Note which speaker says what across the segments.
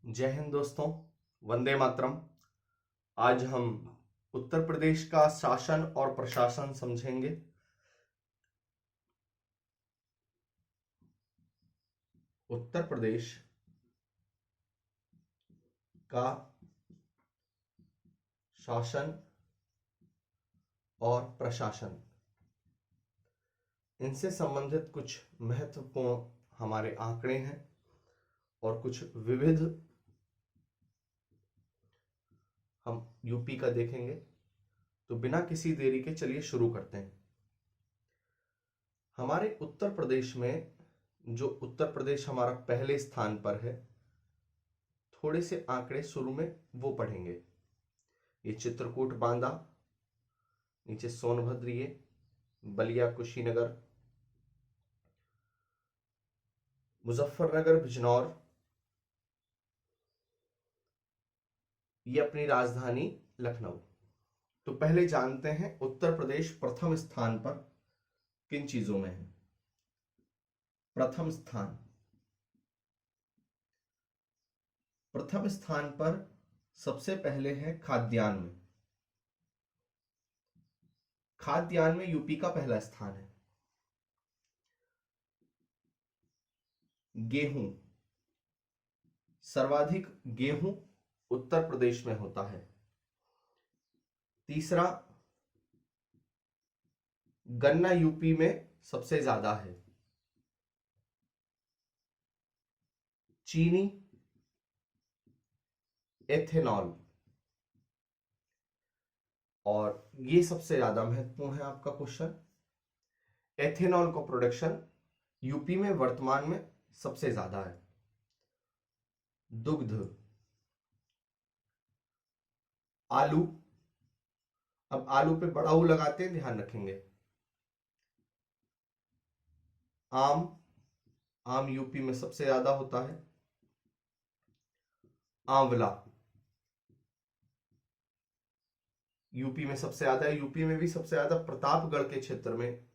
Speaker 1: जय हिंद दोस्तों, वंदे मातरम। आज हम उत्तर प्रदेश का शासन और प्रशासन समझेंगे। उत्तर प्रदेश का शासन और प्रशासन, इनसे संबंधित कुछ महत्वपूर्ण हमारे आंकड़े हैं और कुछ विविध हम यूपी का देखेंगे। तो बिना किसी देरी के चलिए शुरू करते हैं। हमारे उत्तर प्रदेश में, जो उत्तर प्रदेश हमारा पहले स्थान पर है, थोड़े से आंकड़े शुरू में वो पढ़ेंगे। ये चित्रकूट बांदा, नीचे सोनभद्र, ये बलिया कुशीनगर, मुजफ्फरनगर बिजनौर, ये अपनी राजधानी लखनऊ। तो पहले जानते हैं उत्तर प्रदेश प्रथम स्थान पर किन चीजों में है। प्रथम स्थान पर सबसे पहले है खाद्यान्न में। खाद्यान्न में यूपी का पहला स्थान है। गेहूं, सर्वाधिक गेहूं उत्तर प्रदेश में होता है। तीसरा, गन्ना यूपी में सबसे ज्यादा है। चीनी, एथेनॉल, और ये सबसे ज्यादा महत्वपूर्ण है आपका क्वेश्चन। एथेनॉल का प्रोडक्शन यूपी में वर्तमान में सबसे ज्यादा है। दुग्ध, आलू, अब आलू पे बड़ा ऊ लगाते हैं, ध्यान रखेंगे। आम यूपी में सबसे ज्यादा होता है। आंवला यूपी में सबसे ज्यादा है। यूपी में भी सबसे ज्यादा प्रतापगढ़ के क्षेत्र में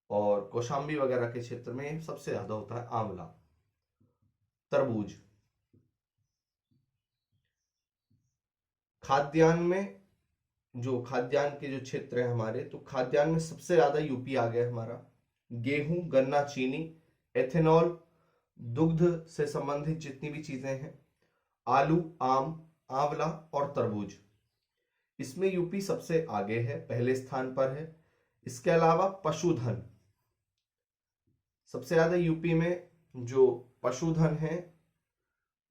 Speaker 1: और कौशाम्बी वगैरह के क्षेत्र में सबसे ज्यादा होता है आंवला। तरबूज, खाद्यान्न में, जो खाद्यान्न के जो क्षेत्र है हमारे, तो खाद्यान्न में सबसे ज्यादा यूपी आ गया हमारा। गेहूं, गन्ना, चीनी, एथेनॉल, दुग्ध से संबंधित जितनी भी चीजें हैं, आलू, आम, आंवला और तरबूज, इसमें यूपी सबसे आगे है, पहले स्थान पर है। इसके अलावा पशुधन, सबसे ज्यादा यूपी में जो पशुधन है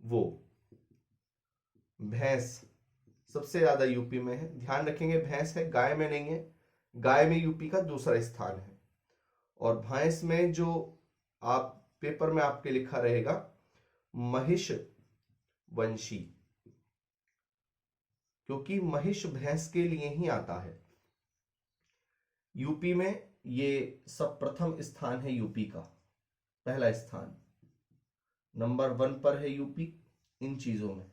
Speaker 1: वो भैंस सबसे ज्यादा यूपी में है। ध्यान रखेंगे, भैंस है, गाय में नहीं है। गाय में यूपी का दूसरा स्थान है। और भैंस में जो आप पेपर में आपके लिखा रहेगा महिष वंशी, क्योंकि महिष भैंस के लिए ही आता है। यूपी में ये सब प्रथम स्थान है। यूपी का पहला स्थान, नंबर 1 पर है यूपी इन चीजों में।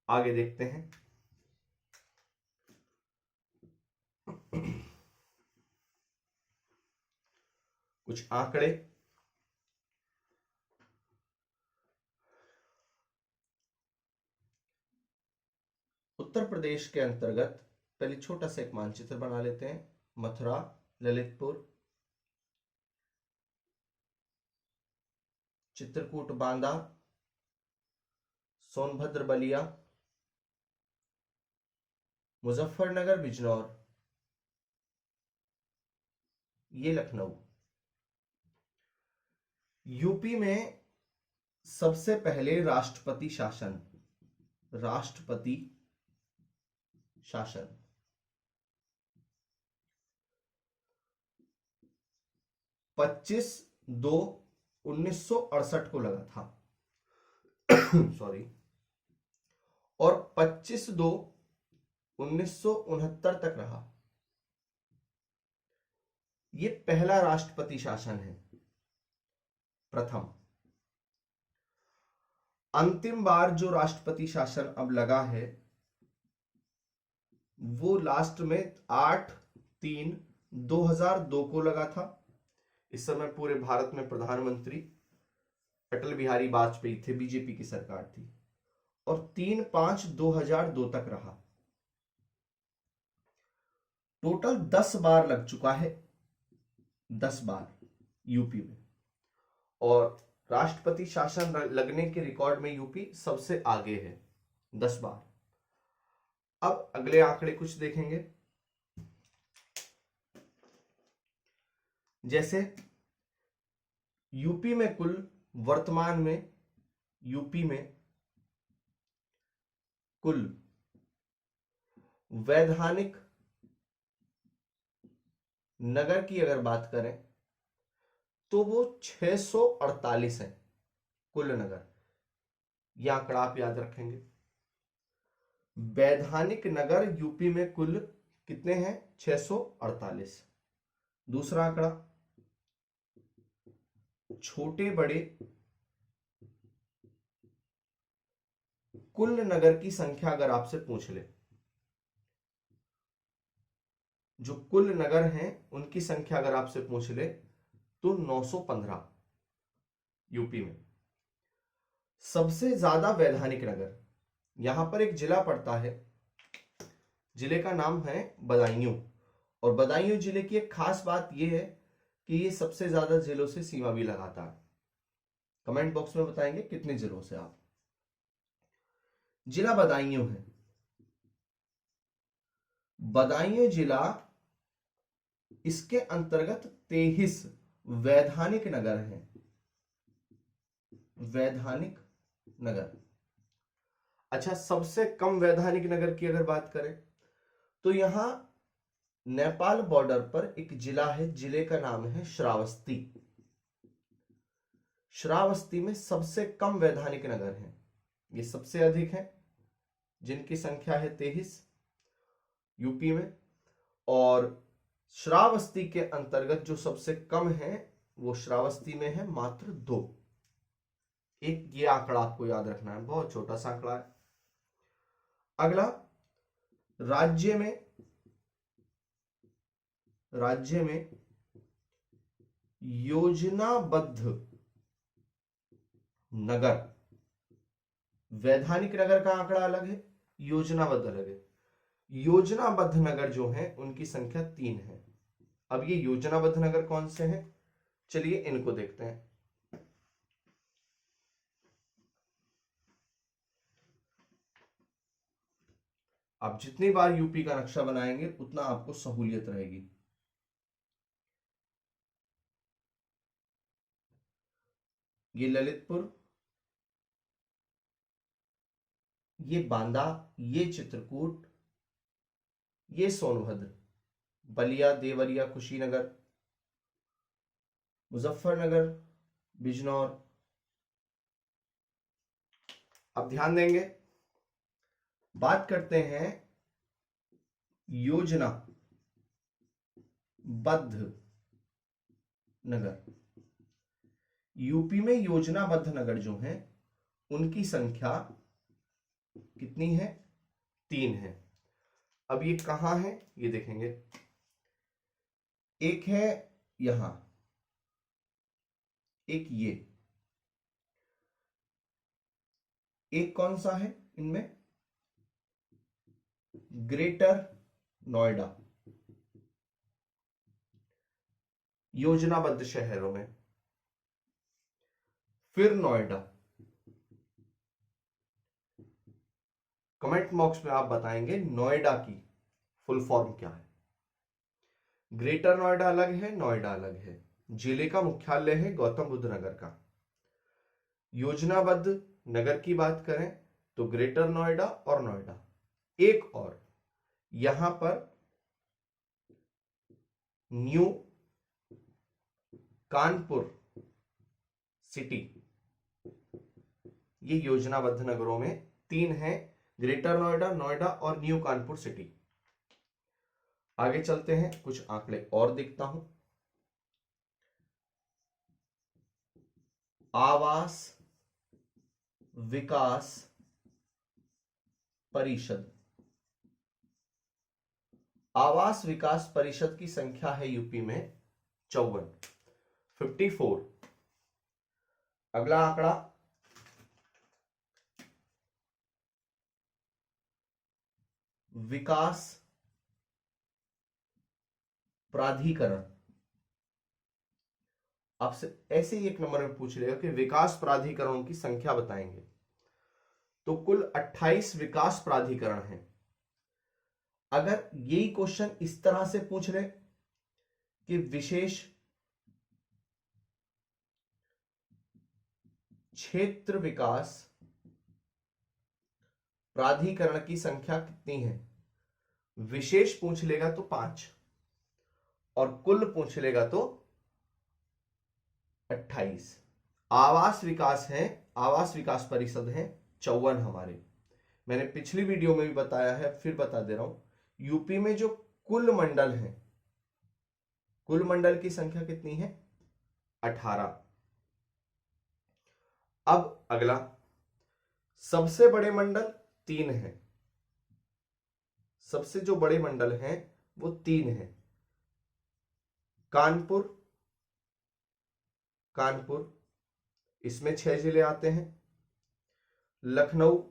Speaker 1: आगे देखते हैं। कुछ आंकड़े। उत्तर प्रदेश के अंतर्गत पहले छोटा सा एक मानचित्र बना लेते हैं। मथुरा, ललितपुर, चित्रकूट बांदा, सोनभद्र बलिया, मुजफ्फरनगर बिजनौर, ये लखनऊ। यूपी में सबसे पहले राष्ट्रपति शासन 25/2/1968 को लगा था सॉरी, और 25/2/1969 तक रहा। ये पहला राष्ट्रपति शासन है, प्रथम। अंतिम बार जो राष्ट्रपति शासन अब लगा है वो लास्ट में 8/3/2002 को लगा था। इस समय पूरे भारत में प्रधानमंत्री अटल बिहारी वाजपेयी थे, बीजेपी की सरकार थी, और 3/5/2002 तक रहा। टोटल 10 बार लग चुका है, 10 बार यूपी में, और राष्ट्रपति शासन लगने के रिकॉर्ड में यूपी सबसे आगे है, 10 बार। अब अगले आंकड़े कुछ देखेंगे, जैसे यूपी में कुल, वर्तमान में यूपी में कुल वैधानिक नगर की अगर बात करें तो वो 648 है कुल नगर। यह आंकड़ा आप याद रखेंगे। वैधानिक नगर यूपी में कुल कितने हैं? 648। दूसरा आंकड़ा, छोटे बड़े कुल नगर की संख्या अगर आपसे पूछ ले, जो कुल नगर हैं उनकी संख्या अगर आपसे पूछ ले तो 915 यूपी में। सबसे ज्यादा वैधानिक नगर, यहां पर एक जिला पड़ता है, जिले का नाम है बदायूं, और बदायूं जिले की एक खास बात यह है कि ये सबसे ज्यादा जिलों से सीमा भी लगाता है। कमेंट बॉक्स में बताएंगे कितने जिलों से आप। जिला बदायूं है। बदायूं जिला, इसके अंतर्गत 23 वैधानिक नगर हैं। वैधानिक नगर। अच्छा, सबसे कम वैधानिक नगर की अगर बात करें तो यहां नेपाल बॉर्डर पर एक जिला है, जिले का नाम है श्रावस्ती। श्रावस्ती में सबसे कम वैधानिक नगर हैं, ये सबसे अधिक है जिनकी संख्या है 23 यूपी में। और श्रावस्ती के अंतर्गत जो सबसे कम है वो श्रावस्ती में है मात्र 2। एक ये आंकड़ा आपको याद रखना है, बहुत छोटा सा आंकड़ा है। अगला, राज्य में योजनाबद्ध नगर, वैधानिक नगर का आंकड़ा अलग है, योजनाबद्ध अलग है। योजनाबद्ध नगर जो है उनकी संख्या 3 है। अब ये योजनाबद्ध नगर कौन से हैं, चलिए इनको देखते हैं। आप जितनी बार यूपी का नक्शा बनाएंगे उतना आपको सहूलियत रहेगी। ये ललितपुर, ये बांदा, ये चित्रकूट, ये सोनभद्र, बलिया, देवरिया, कुशीनगर, मुजफ्फरनगर, बिजनौर। अब ध्यान देंगे, बात करते हैं योजना बद्ध नगर। यूपी में योजनाबद्ध नगर जो हैं उनकी संख्या कितनी है? 3 है। अब ये कहां है ये देखेंगे। एक है यहां, एक ये, एक कौन सा है इनमें? ग्रेटर नोएडा, योजनाबद्ध शहरों में। फिर नोएडा। कमेंट बॉक्स में आप बताएंगे नोएडा की फुल फॉर्म क्या है। ग्रेटर नोएडा अलग है, नोएडा अलग है। जिले का मुख्यालय है गौतम बुद्ध नगर का। योजनाबद्ध नगर की बात करें तो ग्रेटर नोएडा और नोएडा। एक और यहां पर न्यू कानपुर सिटी, ये योजनाबद्ध नगरों में 3 हैं, ग्रेटर नोएडा, नोएडा और न्यू कानपुर सिटी। आगे चलते हैं, कुछ आंकड़े और देखता हूं। आवास विकास परिषद, आवास विकास परिषद की संख्या है यूपी में 54। अगला आंकड़ा विकास प्राधिकरण। आपसे ऐसे ही एक नंबर में पूछ लेगा कि विकास प्राधिकरणों की संख्या बताएंगे, तो कुल 28 विकास प्राधिकरण हैं। अगर यही क्वेश्चन इस तरह से पूछ ले कि विशेष क्षेत्र विकास प्राधिकरण की संख्या कितनी है, विशेष पूछ लेगा तो 5 और कुल पूछ लेगा तो 28। आवास विकास है, आवास विकास परिषद है 54 हमारे। मैंने पिछली वीडियो में भी बताया है, फिर बता दे रहा हूं, यूपी में जो कुल मंडल है, कुल मंडल की संख्या कितनी है 18। अब अगला, सबसे बड़े मंडल 3 हैं, सबसे जो बड़े मंडल हैं वो 3 हैं। कानपुर, कानपुर इसमें 6 जिले आते हैं। लखनऊ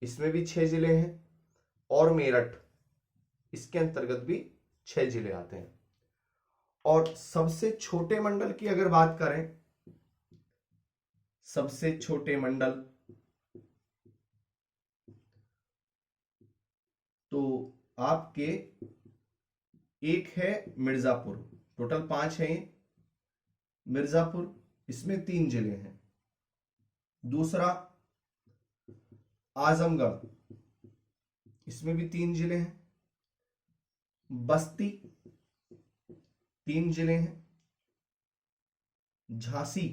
Speaker 1: इसमें भी 6 जिले हैं और मेरठ इसके अंतर्गत भी 6 जिले आते हैं। और सबसे छोटे मंडल की अगर बात करें, सबसे छोटे मंडल तो आपके एक है मिर्जापुर, टोटल 5 है ये। मिर्जापुर इसमें 3 जिले हैं। दूसरा आजमगढ़, इसमें भी 3 जिले हैं। बस्ती 3 जिले हैं। झांसी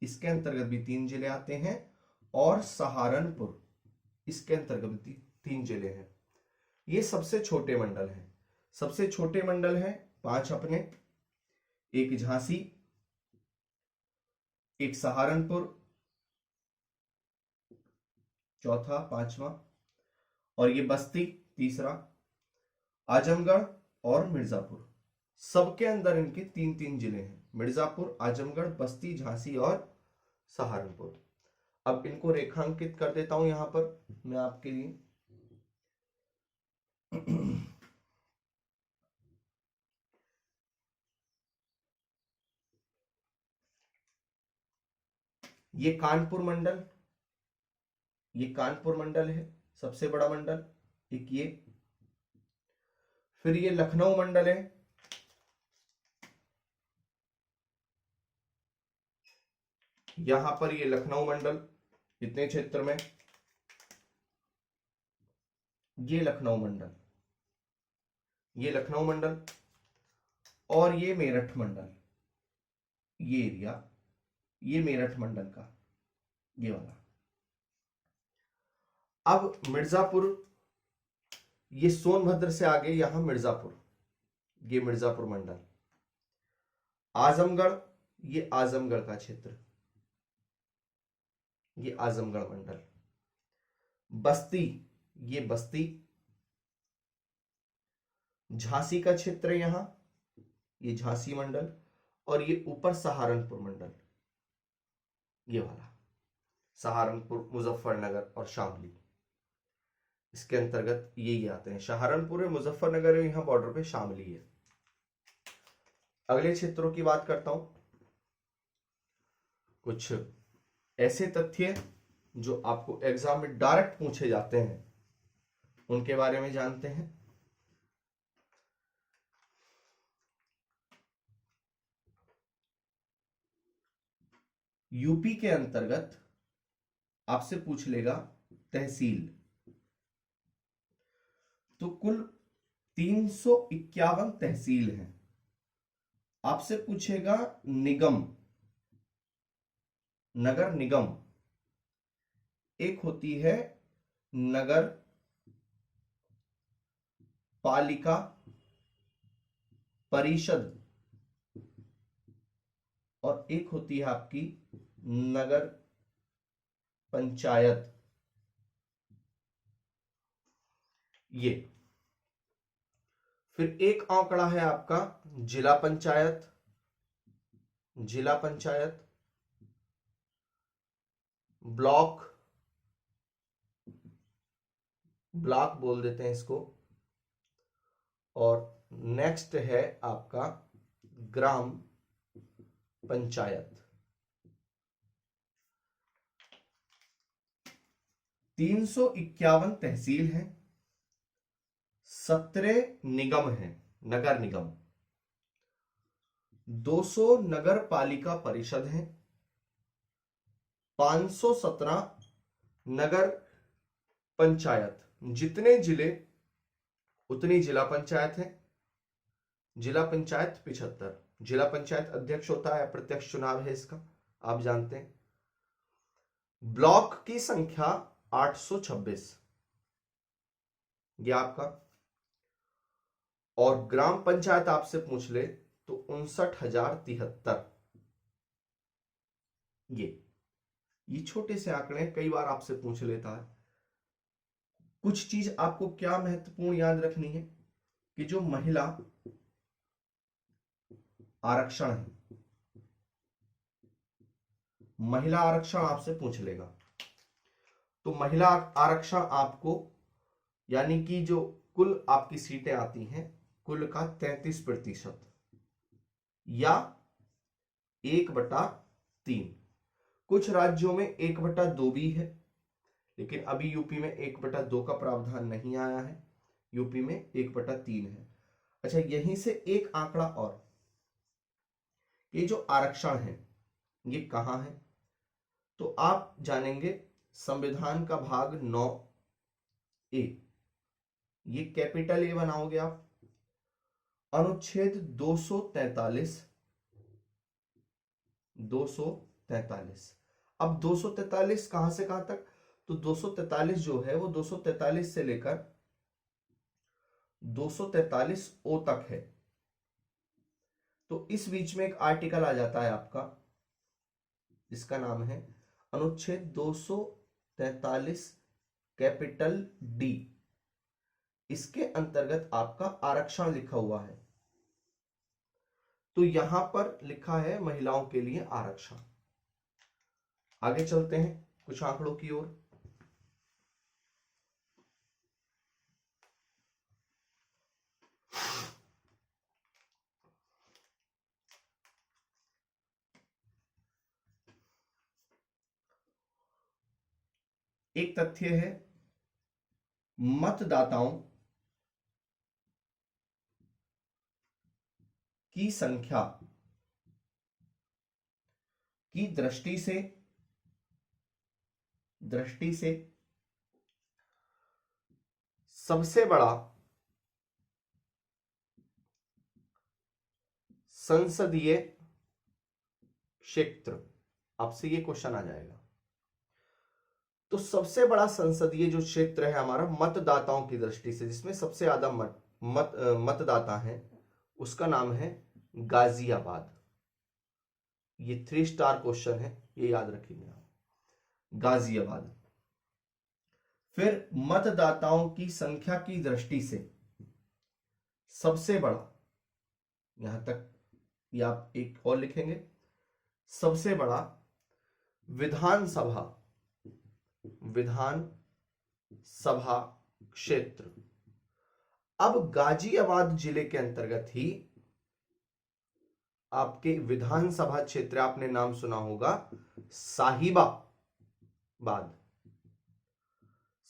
Speaker 1: इसके अंतर्गत भी 3 जिले आते हैं और सहारनपुर इसके अंतर्गत भी 3 जिले हैं। ये सबसे छोटे मंडल हैं। सबसे छोटे मंडल हैं 5 अपने, एक झांसी, एक सहारनपुर, चौथा 5वां, और ये बस्ती तीसरा, आजमगढ़ और मिर्जापुर। सबके अंदर इनके 3-3 जिले हैं, मिर्जापुर, आजमगढ़, बस्ती, झांसी और सहारनपुर। अब इनको रेखांकित कर देता हूं यहां पर मैं आपके लिए। ये कानपुर मंडल, ये कानपुर मंडल है सबसे बड़ा मंडल, एक ये। फिर ये लखनऊ मंडल है, यहां पर ये लखनऊ मंडल इतने क्षेत्र में, ये लखनऊ मंडल, ये लखनऊ मंडल, और ये मेरठ मंडल, ये एरिया, ये मेरठ मंडल का ये वाला। अब मिर्जापुर, ये सोनभद्र से आगे यहां मिर्जापुर, ये मिर्जापुर मंडल। आजमगढ़, ये आजमगढ़ का क्षेत्र, ये आजमगढ़ मंडल। बस्ती, ये बस्ती। झांसी का क्षेत्र यहां, ये झांसी मंडल, और ये ऊपर सहारनपुर मंडल, ये वाला सहारनपुर, मुजफ्फरनगर और शामली इसके अंतर्गत यही आते हैं। सहारनपुर है, मुजफ्फरनगर है, यहां बॉर्डर पे शामली है। अगले क्षेत्रों की बात करता हूं। कुछ ऐसे तथ्य जो आपको एग्जाम में डायरेक्ट पूछे जाते हैं, उनके बारे में जानते हैं। यूपी के अंतर्गत आपसे पूछ लेगा तहसील, तो कुल 351 तहसील हैं। आपसे पूछेगा निगम, नगर निगम, एक होती है नगर पालिका परिषद और एक होती है आपकी नगर पंचायत। ये फिर एक आंकड़ा है आपका जिला पंचायत, जिला पंचायत, ब्लॉक, ब्लॉक बोल देते हैं इसको, और नेक्स्ट है आपका ग्राम पंचायत। 351 तहसील हैं, 17 निगम हैं, नगर निगम, 200 नगर पालिका परिषद हैं, 517 नगर पंचायत। जितने जिले उतनी जिला पंचायत है। जिला पंचायत 75। जिला पंचायत अध्यक्ष होता है, अप्रत्यक्ष चुनाव है इसका, आप जानते हैं। ब्लॉक की संख्या 826, ये आपका। और ग्राम पंचायत आपसे पूछ ले तो 59,073। ये छोटे से आंकड़े कई बार आपसे पूछ लेता है। कुछ चीज आपको क्या महत्वपूर्ण याद रखनी है कि जो महिला आरक्षण है, महिला आरक्षण आपसे पूछ लेगा, तो महिला आरक्षण आपको, यानी कि जो कुल आपकी सीटें आती हैं कुल का 33% या 1/3। कुछ राज्यों में 1/2 भी है, लेकिन अभी यूपी में 1/2 का प्रावधान नहीं आया है, यूपी में 1/3 है। अच्छा, यहीं से एक आंकड़ा और, ये जो आरक्षण है ये कहां है, तो आप जानेंगे संविधान का भाग 9A, ये कैपिटल ए बनाओगे आप, अनुच्छेद 243। 243। अब 243 कहां से कहां तक, तो 243 जो है वो 243 से लेकर 243 ओ तक है। तो इस बीच में एक आर्टिकल आ जाता है आपका, इसका नाम है अनुच्छेद 243 कैपिटल डी। इसके अंतर्गत आपका आरक्षण लिखा हुआ है, तो यहां पर लिखा है महिलाओं के लिए आरक्षण। आगे चलते हैं कुछ आंकड़ों की ओर। एक तथ्य है, मतदाताओं की संख्या की दृष्टि से सबसे बड़ा संसदीय क्षेत्र, आपसे ये क्वेश्चन आ जाएगा। तो सबसे बड़ा संसदीय जो क्षेत्र है हमारा मतदाताओं की दृष्टि से, जिसमें सबसे ज्यादा मतदाता हैं, उसका नाम है गाजियाबाद। ये 3 स्टार क्वेश्चन है, ये याद रखिएगा आप, गाजियाबाद। फिर मतदाताओं की संख्या की दृष्टि से सबसे बड़ा, यहां तक या आप एक और लिखेंगे, सबसे बड़ा विधानसभा क्षेत्र। अब गाजियाबाद जिले के अंतर्गत ही आपके विधानसभा क्षेत्र, आपने नाम सुना होगा साहिबाबाद,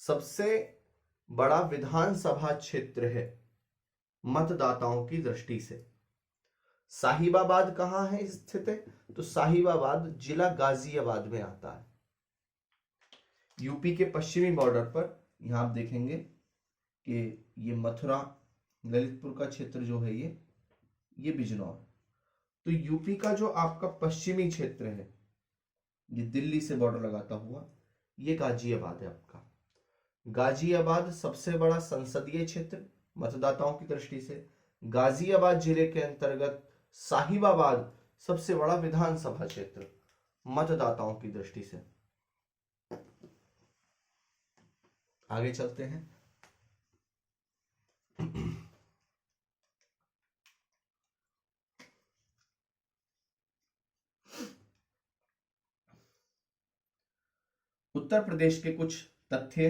Speaker 1: सबसे बड़ा विधानसभा क्षेत्र है मतदाताओं की दृष्टि से। साहिबाबाद कहां है स्थित है, तो साहिबाबाद जिला गाजियाबाद में आता है, यूपी के पश्चिमी बॉर्डर पर। यहां आप देखेंगे कि ये मथुरा ललितपुर का क्षेत्र जो है ये बिजनौर। तो यूपी का जो आपका पश्चिमी क्षेत्र है, ये दिल्ली से बॉर्डर लगाता हुआ, ये गाजियाबाद है आपका। गाजियाबाद सबसे बड़ा संसदीय क्षेत्र मतदाताओं की दृष्टि से। गाजियाबाद जिले के अंतर्गत साहिबाबाद सबसे बड़ा विधानसभा क्षेत्र मतदाताओं की दृष्टि से। आगे चलते हैं। उत्तर प्रदेश के कुछ तथ्य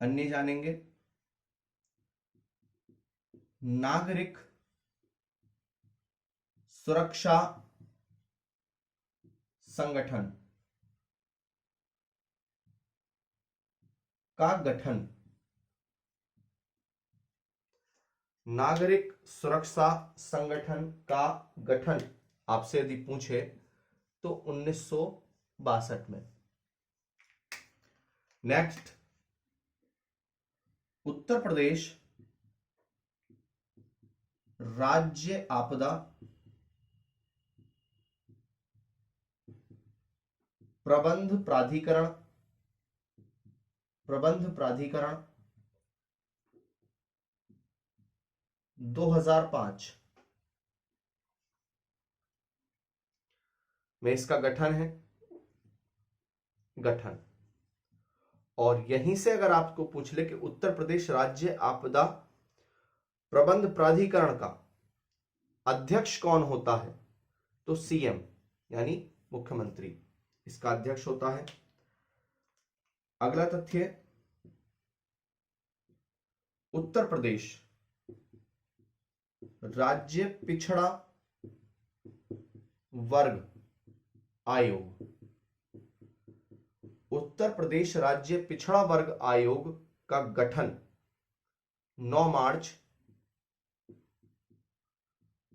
Speaker 1: अन्य जानेंगे। नागरिक सुरक्षा संगठन का गठन, नागरिक सुरक्षा संगठन का गठन आपसे यदि पूछे तो 1962 में। नेक्स्ट, उत्तर प्रदेश राज्य आपदा प्रबंध प्राधिकरण 2005 में इसका गठन है। गठन, और यहीं से अगर आपको पूछ ले कि उत्तर प्रदेश राज्य आपदा प्रबंध प्राधिकरण का अध्यक्ष कौन होता है, तो सीएम यानी मुख्यमंत्री इसका अध्यक्ष होता है। अगला तथ्य, उत्तर प्रदेश राज्य पिछड़ा वर्ग आयोग, उत्तर प्रदेश राज्य पिछड़ा वर्ग आयोग का गठन 9 मार्च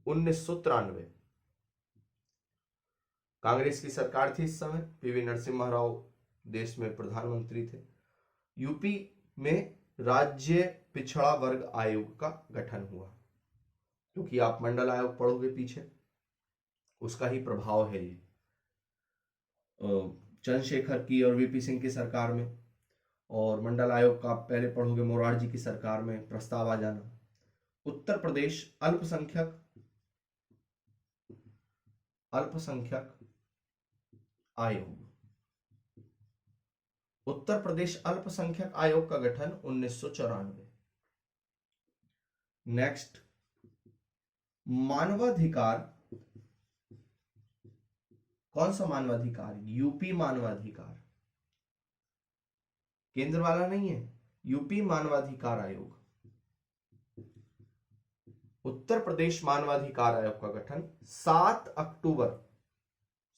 Speaker 1: 1993। कांग्रेस की सरकार थी इस समय, पीवी नरसिम्हा राव देश में प्रधानमंत्री थे। यूपी में राज्य पिछड़ा वर्ग आयोग का गठन हुआ, क्योंकि आप मंडल आयोग पढ़ोगे पीछे, उसका ही प्रभाव है ये चंद्रशेखर की और वीपी सिंह की सरकार में, और मंडल आयोग का पहले पढ़ोगे मोरारजी की सरकार में प्रस्ताव आ जाना। उत्तर प्रदेश अल्पसंख्यक आयोग, उत्तर प्रदेश अल्पसंख्यक आयोग का गठन 1994। नेक्स्ट, मानवाधिकार, कौन सा मानवाधिकार? यूपी मानवाधिकार, केंद्र वाला नहीं है, यूपी मानवाधिकार आयोग। उत्तर प्रदेश मानवाधिकार आयोग का गठन 7 अक्टूबर,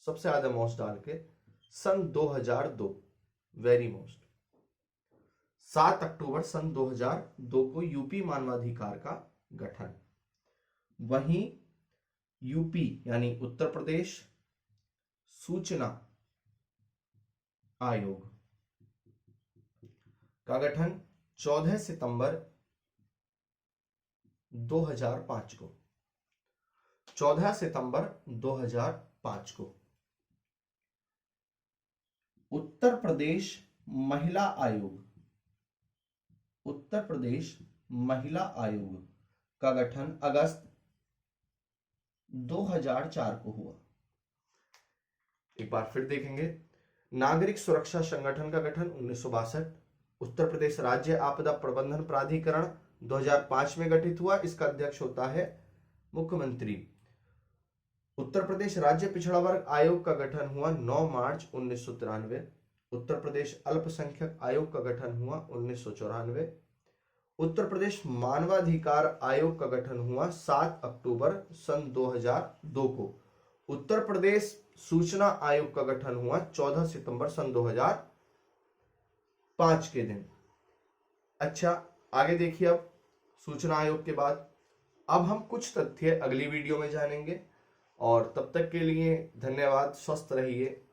Speaker 1: सबसे ज्यादा मोस्ट डाल के, सन 2002, वेरी मोस्ट, 7 अक्टूबर सन 2002 को यूपी मानवाधिकार का गठन। वहीं यूपी यानी उत्तर प्रदेश सूचना आयोग का गठन 14 सितंबर 2005 को, 14 सितंबर 2005 को। उत्तर प्रदेश महिला आयोग, उत्तर प्रदेश महिला आयोग का गठन अगस्त 2004 को हुआ। एक बार फिर देखेंगे, नागरिक सुरक्षा संगठन का गठन 1962, उत्तर प्रदेश राज्य आपदा प्रबंधन प्राधिकरण 2005 में गठित हुआ, इसका अध्यक्ष होता है मुख्यमंत्री। उत्तर प्रदेश राज्य पिछड़ा वर्ग आयोग का गठन हुआ 9 मार्च 1993। उत्तर प्रदेश अल्पसंख्यक आयोग का गठन हुआ 1994। उत्तर प्रदेश मानवाधिकार आयोग का गठन हुआ 7 अक्टूबर सन 2002 को। उत्तर प्रदेश सूचना आयोग का गठन हुआ 14 सितंबर सन 2005 के दिन। अच्छा, आगे देखिए, अब सूचना आयोग के बाद अब हम कुछ तथ्य अगली वीडियो में जानेंगे, और तब तक के लिए धन्यवाद। स्वस्थ रहिए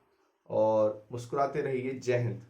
Speaker 1: और मुस्कुराते रहिए। जय हिंद।